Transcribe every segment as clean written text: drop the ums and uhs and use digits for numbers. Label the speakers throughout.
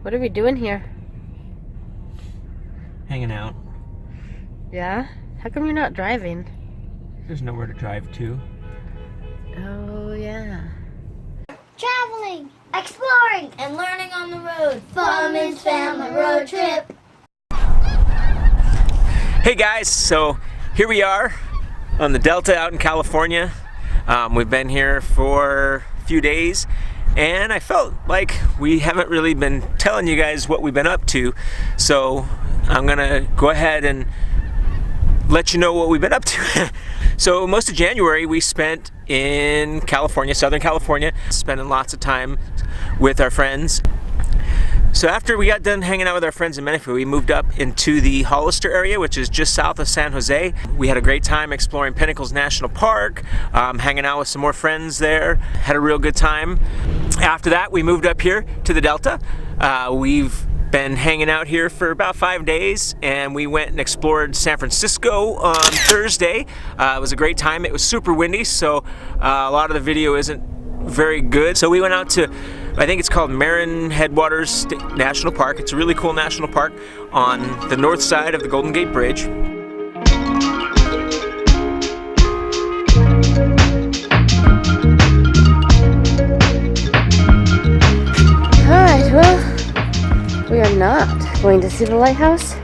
Speaker 1: What are we doing here?
Speaker 2: Hanging out.
Speaker 1: Yeah? How come you're not driving?
Speaker 2: There's nowhere to drive to.
Speaker 1: Oh, yeah.
Speaker 3: Traveling, exploring, and learning on the road. Family's family road trip.
Speaker 2: Hey guys, so here we are on the Delta out in California. We've been here for a few days, and I felt like we haven't really been telling you guys what we've been up to, so I'm gonna go ahead and let you know what we've been up to. So most of January we spent in California, Southern California, spending lots of time with our friends. So after we got done hanging out with our friends in Menifee, we moved up into the Hollister area, which is just south of San Jose. We had a great time exploring Pinnacles National Park, hanging out with some more friends there. Had a real good time. After that, we moved up here to the Delta. We've been hanging out here for about 5 days, and we went and explored San Francisco on Thursday. It was a great time. It was super windy, so a lot of the video isn't very good. So we went out to, I think it's called Marin Headwaters National Park. It's a really cool national park on the north side of the Golden Gate Bridge.
Speaker 1: Alright, well, we are not going to see the lighthouse.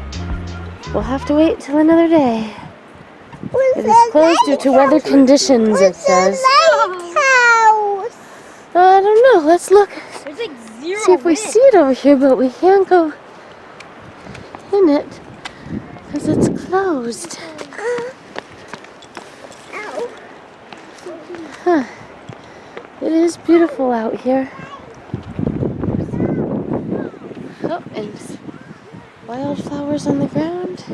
Speaker 1: We'll have to wait till another day. It is closed due to weather conditions, it says. I don't know. Let's look.
Speaker 3: There's like zero
Speaker 1: See if we see it over here, but we can't go in it because it's closed. Huh. It is beautiful out here. Oh, and wildflowers on the ground.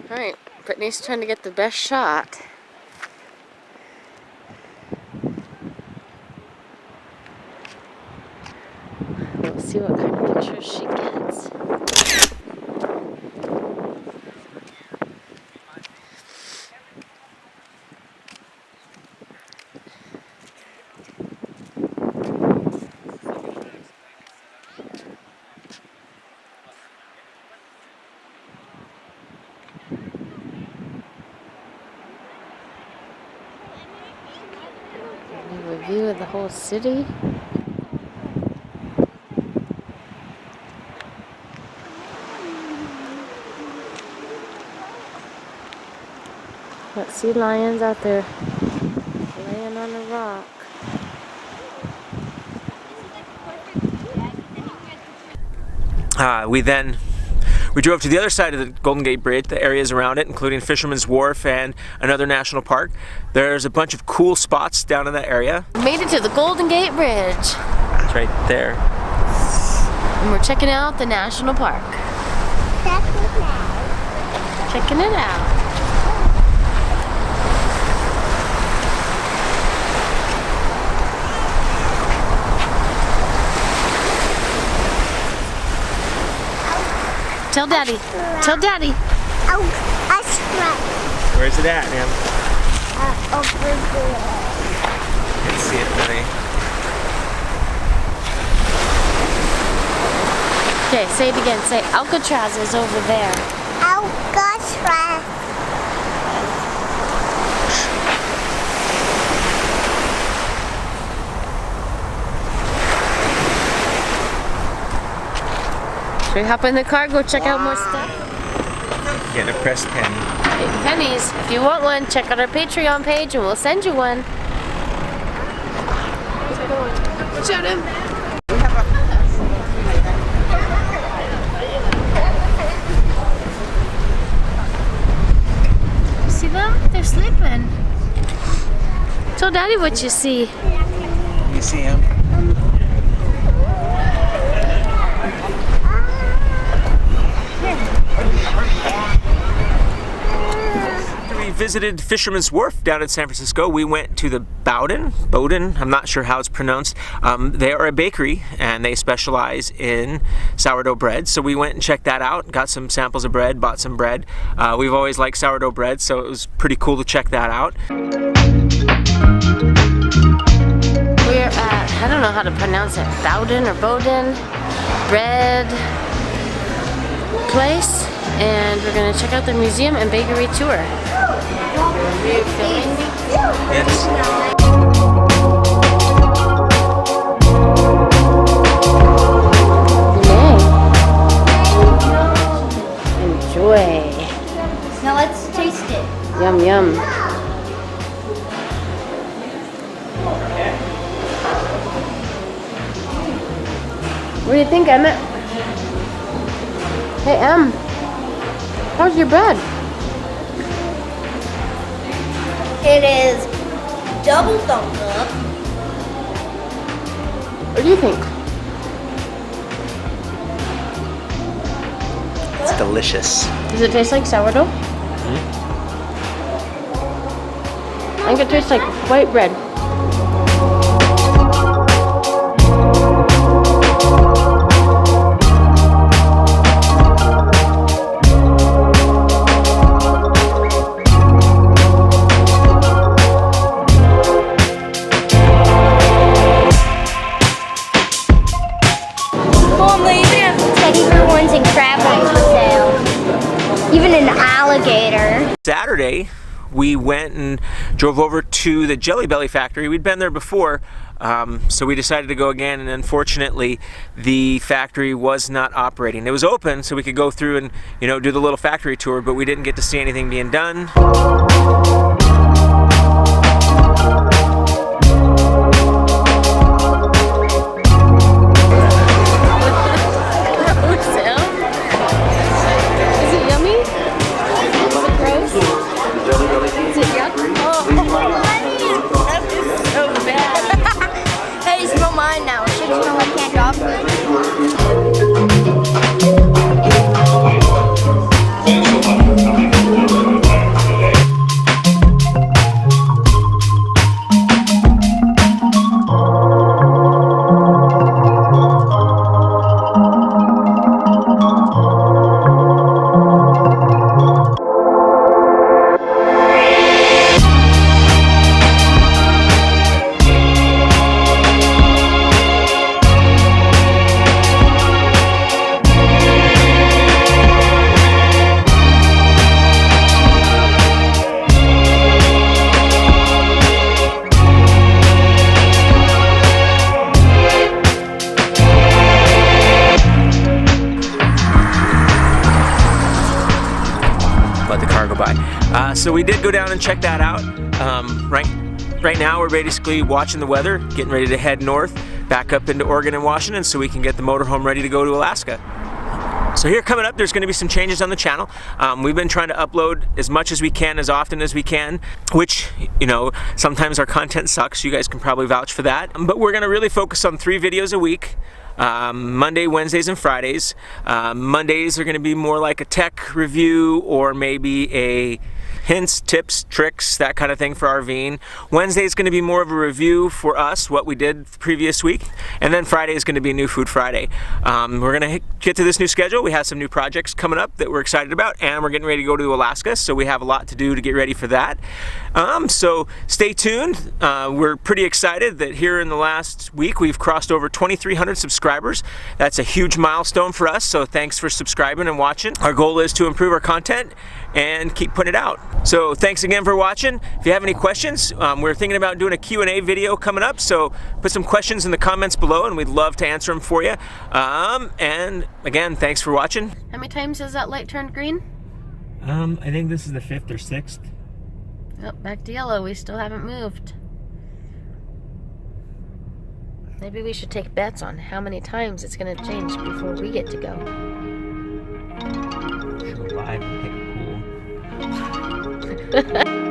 Speaker 1: Alright, Brittany's trying to get the best shot. We'll see what kind of pictures she gets. A view of the whole city. Got sea lions out there laying on a rock.
Speaker 2: We drove to the other side of the Golden Gate Bridge, the areas around it, including Fisherman's Wharf and another national park. There's a bunch of cool spots down in that area.
Speaker 1: Made it to the Golden Gate Bridge.
Speaker 2: It's right there.
Speaker 1: And we're checking out the national park. Checking it out. Tell Daddy. Tell Daddy.
Speaker 3: Oh, that's right.
Speaker 2: Where's it at, ma'am?
Speaker 3: Over there.
Speaker 2: Can't see it, buddy.
Speaker 1: Okay, say it again. Say Alcatraz is over there.
Speaker 3: Alcatraz.
Speaker 1: Should we hop in the car, go check out more stuff?
Speaker 2: Get a pressed pen.
Speaker 1: 8 pennies. If you want one, check out our Patreon page and we'll send you one. Watch out, him. You see them? They're sleeping. Tell Daddy what you see.
Speaker 2: You see him? We visited Fisherman's Wharf down in San Francisco. We went to the Bowden, I'm not sure how it's pronounced. They are a bakery and they specialize in sourdough bread. So we went and checked that out, got some samples of bread, bought some bread. We've always liked sourdough bread, so it was pretty cool to check that out.
Speaker 1: We're at, I don't know how to pronounce it. Bowden or Bowden bread place. And we're gonna check out the museum and bakery tour. Are you filming me?
Speaker 2: Yes.
Speaker 1: Enjoy.
Speaker 3: Now let's taste it.
Speaker 1: Yum yum. What do you think, Emmett? Hey, Em. How's your bread?
Speaker 3: It is double thumbs up.
Speaker 1: What do you think?
Speaker 2: It's delicious.
Speaker 1: Does it taste like sourdough? I think it tastes like white bread.
Speaker 3: Mom, they even have teddy bear ones and crab ones for sale. Even an alligator.
Speaker 2: Saturday, we went and drove over to the Jelly Belly factory. We'd been there before, so we decided to go again, and unfortunately the factory was not operating. It was open so we could go through and, you know, do the little factory tour, but we didn't get to see anything being done.
Speaker 1: Is it yummy? Is it gross? Is it yuck? That is so bad.
Speaker 3: Hey, smell mine now. It should smell like canned dog food.
Speaker 2: Let the car go by. So we did go down and check that out. Right now we're basically watching the weather, getting ready to head north, back up into Oregon and Washington so we can get the motorhome ready to go to Alaska. So here coming up, there's going to be some changes on the channel. We've been trying to upload as much as we can, as often as we can, which, you know, sometimes our content sucks. You guys can probably vouch for that. But we're going to really focus on 3 videos a week. Monday, Wednesdays, and Fridays. Mondays are going to be more like a tech review or maybe a hints, tips, tricks, that kind of thing for RVing. Wednesday is going to be more of a review for us, what we did the previous week. And then Friday is going to be New Food Friday. We're going to get to this new schedule. We have some new projects coming up that we're excited about, and we're getting ready to go to Alaska, so we have a lot to do to get ready for that. So stay tuned. We're pretty excited that here in the last week we've crossed over 2,300 subscribers. That's a huge milestone for us, so thanks for subscribing and watching. Our goal is to improve our content and keep putting it out. So thanks again for watching. If you have any questions, we're thinking about doing a Q&A video coming up, so put some questions in the comments below and we'd love to answer them for you. And again, thanks for watching.
Speaker 1: How many times has that light turned green?
Speaker 2: I think this is the 5th or 6th.
Speaker 1: Oh, back to yellow. We still haven't moved. Maybe we should take bets on how many times it's going to change before we get to go.
Speaker 2: Should go live and take a pool.